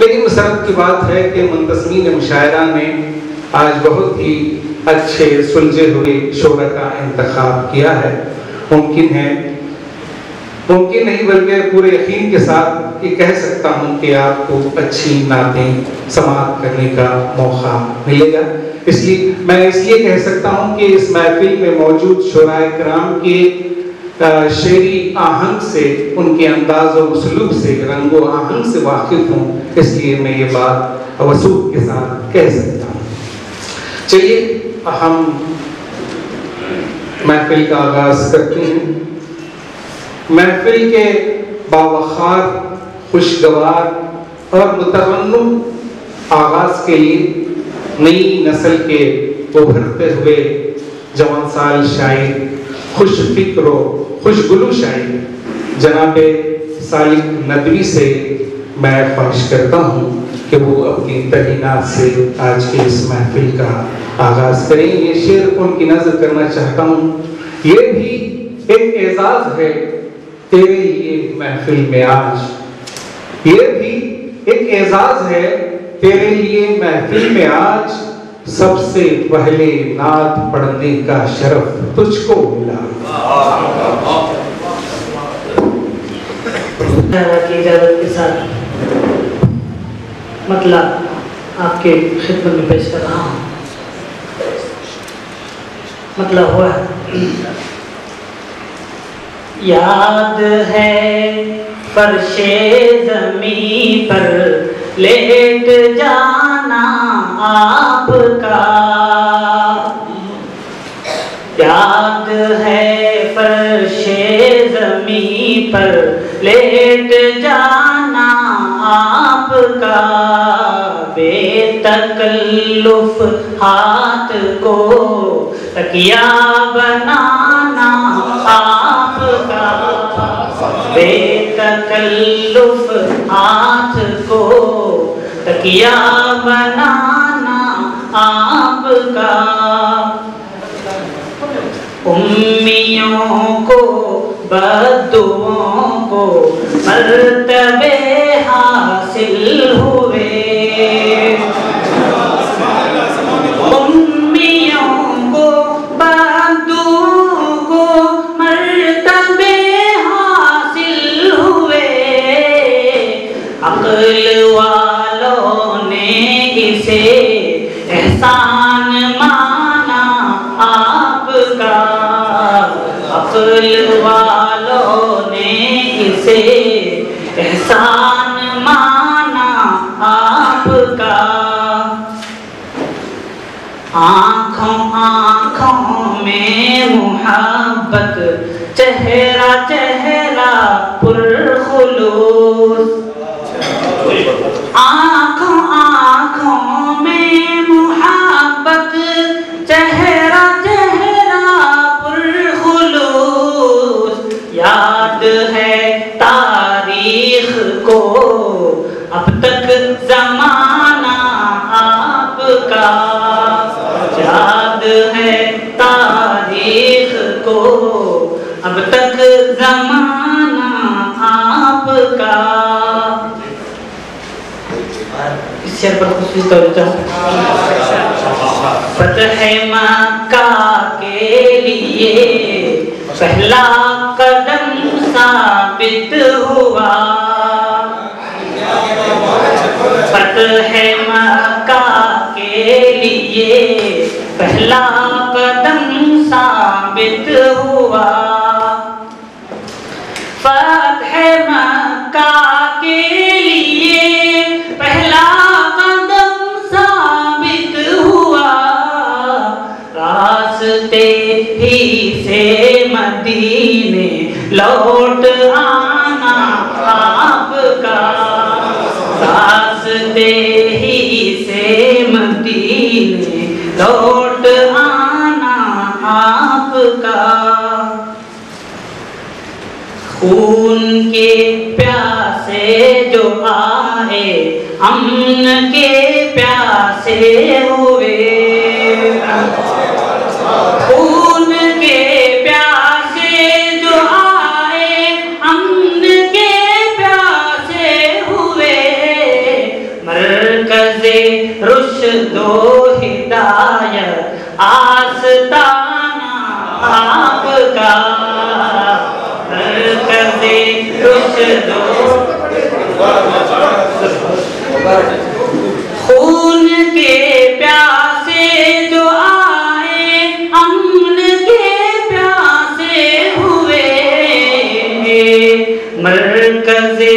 बड़ी मसरत की बात है कि मुंतज़मीन मुशायरा ने आज बहुत ही अच्छे सुलझे हुए शोरा का इंतखाब किया है। मुमकिन नहीं बल्कि पूरे यकीन के साथ ये कह सकता हूँ कि आपको अच्छी नातें समाअत करने का मौका मिलेगा। इसलिए कह सकता हूँ कि इस महफिल में मौजूद शोराए किराम के शेरी आहंग से, उनके अंदाज और उसलूब से, रंगो आहंग से वाकिफ हूँ, इसलिए मैं ये बात वसूख के साथ कह सकता हूँ। चलिए हम महफिल का आगाज करते हैं। महफिल के बावखार, खुशगवार और मुतरन्नुम आगाज के लिए नई नस्ल के उभरते हुए जवान साल शायर, खुश फिक्र खुशगुलू शायर जनाबे सालिक नदवी से मैं ख्वाहिश करता हूँ कि वो अपनी तरीनात से आज के इस महफिल का आगाज करें। ये शेर उनकी नजर करना चाहता हूँ। ये भी एक एजाज है तेरे लिए महफिल में आज, ये भी एक एजाज है तेरे लिए महफिल में आज, सबसे पहले नात पढ़ने का शरफ तुझको मिला। की इजाजत के साथ मतलब आपके खिदमत में पेश कर रहा हूँ। मतलब हुआ याद है फर्शे ज़मीं पर लेट जाना आपका, याद है फर्शे ज़मीं पर लेट जाना आपका, बेतकल्लुफ़ हाथ को तकिया बनाना आपका, बेतकल्लुफ़ हाथ को तकिया बनाना आपका, उम्मियों को बद्दुआओं को मर्तबे हासिल हुए, उम्मियों को बद्दुआओं को मर्तबे हासिल हुए, अक्ल वालों ने इसे एहसान माना आपका, अक्ल वालों ने इसे एहसान माना आपका, आँखों आँखों में मुहब्बत, चेहरा चेहरा पुरखुलूस, आँखों आँखों में मुहब्बत, चेहरा चेहरा पुरखुलूस, याद है तारीख को अब तक ज़माना आपका, याद है तारीख को अब तक ज़माना आपका। इस शेर पर खुशी तौर फतह मक्का के लिए पहला कदम साबित हुआ, फतह मक्का के लिए पहला कदम साबित हुआ, फतह मक्का के लिए पहला कदम साबित हुआ, रास्ते ही से मदीने लौट आना आपका, रास्ते ही से मदीने लौट आना आपका, खून के प्यासे जो आए अमन के प्यासे हुए, खून के प्यासे जो आए अमन के प्यासे हुए, मरकज़े रुश्दो हिदायत आस्ताना आपका, मरकज़े रुश्दो खून के प्यासे जो आए अमन के प्यासे हुए, मरकज़े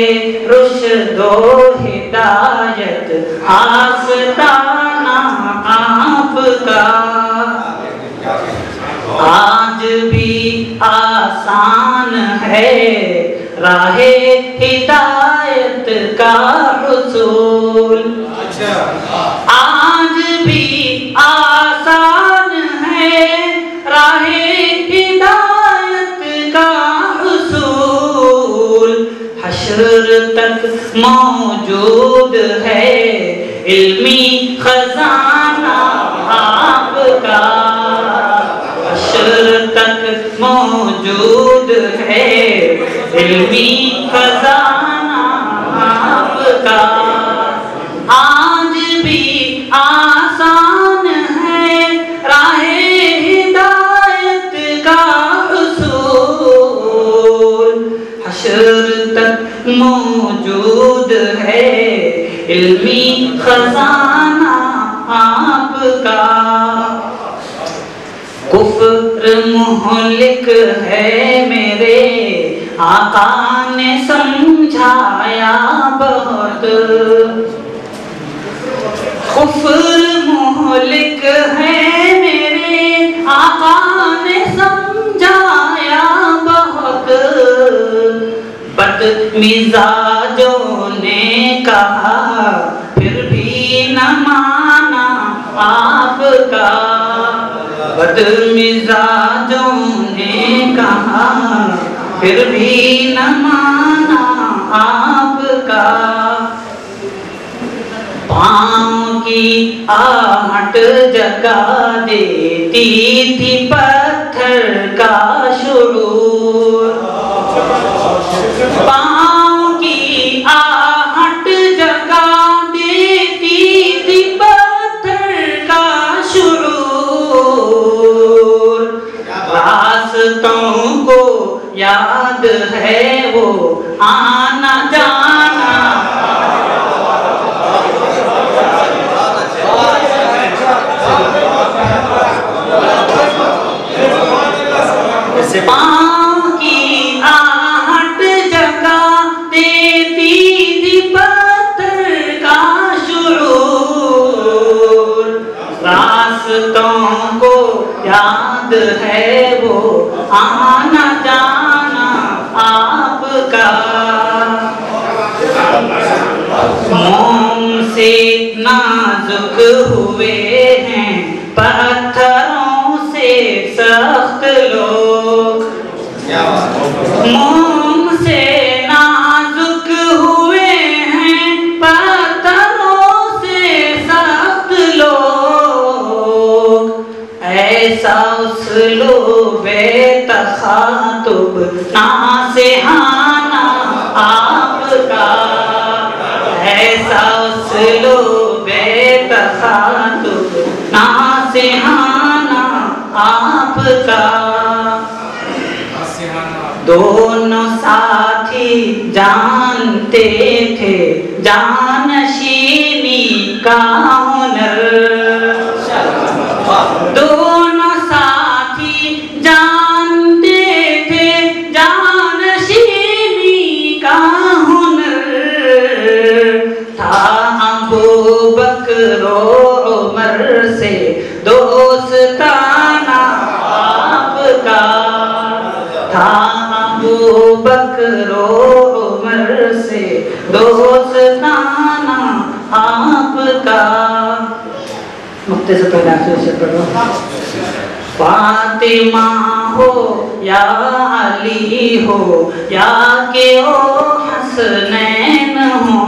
रुश्दो हिदायत आस्ताना आपका। आज भी आसान है राहे हिदायत का हुसूल, आज भी आसान है राहे हिदायत का हुसूल। हश्र तक मौजूद है इल्मी खजाना आपका, हश्र तक मौजूद है इल्मी खजाना आपका। आज भी आसान है राहे हिदायत का हुसूल, हश्र तक मौजूद है इल्मी खजाना आपका। कुफ्र मुहलिक है मेरे आका ने समझाया बहुत, कुफ्र मुहलिक है मेरे आका ने समझाया बहुत। बदमिजाजों ने कहा फिर भी न माना आपका, बदमिजाजों ने कहा फिर भी न माना आपका। पाँव की आहट जगा देती थी पत्थर का शुरूर, पाँव की आहट जगा देती थी पत्थर का शुरूर। रास्तों को याद है वो आना जाना, पाँव की आहट जगा देती थी पत्थर का शुरूर। रास्तों को याद है वो आना जाना आपका। मोम से नाजुक हुए हैं पत्थरों से सख्त लोग, मोम से नाजुक हुए हैं पत्थरों से सख्त लोग। ऐसा उसलूबे तखातुब नासिहाना आपका, ऐसा उसलूबे तखातुब नासिहाना आपका। दोनों साथी जानते थे जानशीनी का हुनर, दोनों साथी जानते थे जानशीनी का हुनर। था अबू बकर उमर से दोस्ताना आपका, था अबू बकर उमर से दोस्ताना आपका। मुक्ते से पहले आखिर से पढ़ो। फातिमा हो या अली हो या के ओ हसनैन हो,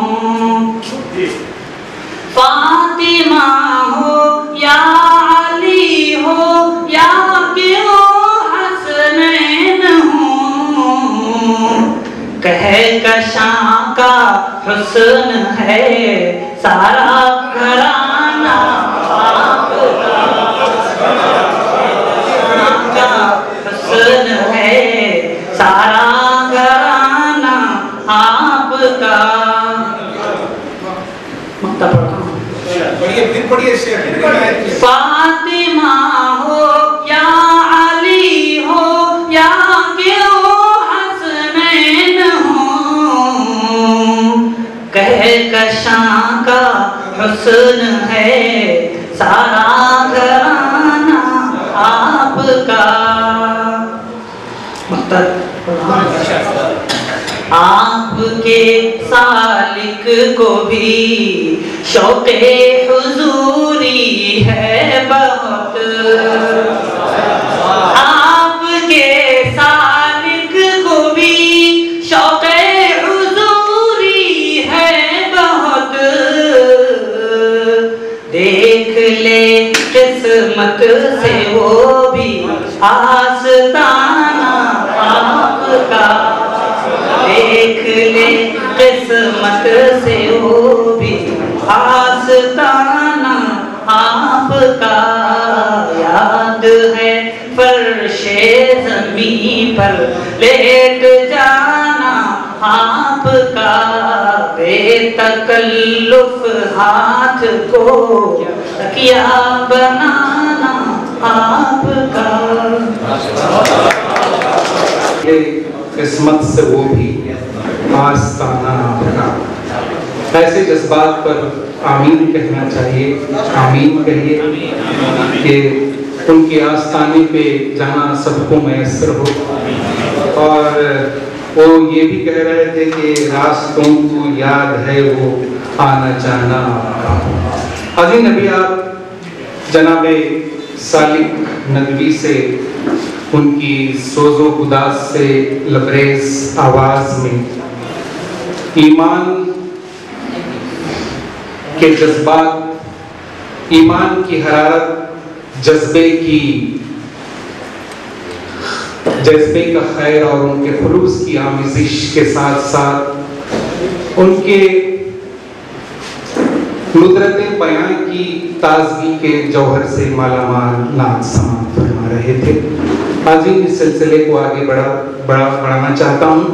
फातिमा हो या अली हो या के ओ हसनैन हो। कहकशां का हुस्न है, सारा घराना आपका हुस्न है, सारा घराना आपका। मक्ता पढ़ता हूँ, फिर पढ़िए शेर। फातिमा हो या अली हो या क्यों हसनैन हो, कहकशां का हुस्न है, सारा घराना आपका। आपके सालिक को भी शौक़े हुजूरी है बहुत, आपके सालिक को भी शौक़े हुजूरी है बहुत। देख ले किस्मत से वो भी आस्ताना आपका, देख ले किस्मत से वो भी आस्ताना आपका। याद है फर्शे ज़मीं पर लेट जाना आपका, बेतकल्लुफ़ हाथ को तकिया बनाना आपका। किस्मत से वो भी आस्ताना आपका। ऐसे जज्बात पर आमीन कहना चाहिए। आमीन कहिए कि उनके आस्ताने पे जाना सबको मैसर हो। और वो ये भी कह रहे थे कि रास्तों को याद है वो आना जाना आपका। अजी नबी आप जनाबे सालिक नदवी से उनकी सोज़ो गुदास से लबरेज आवाज़ में ईमान के जज्बात, ईमान की हरारत, जज्बे का खैर और उनके खुलूस की आमिज़िश के साथ साथ उनके नुदरत बयान की ताजगी के जौहर से मालामाल नात समात फरमा रहे थे। आज इस सिलसिले को आगे बढ़ाना चाहता हूँ।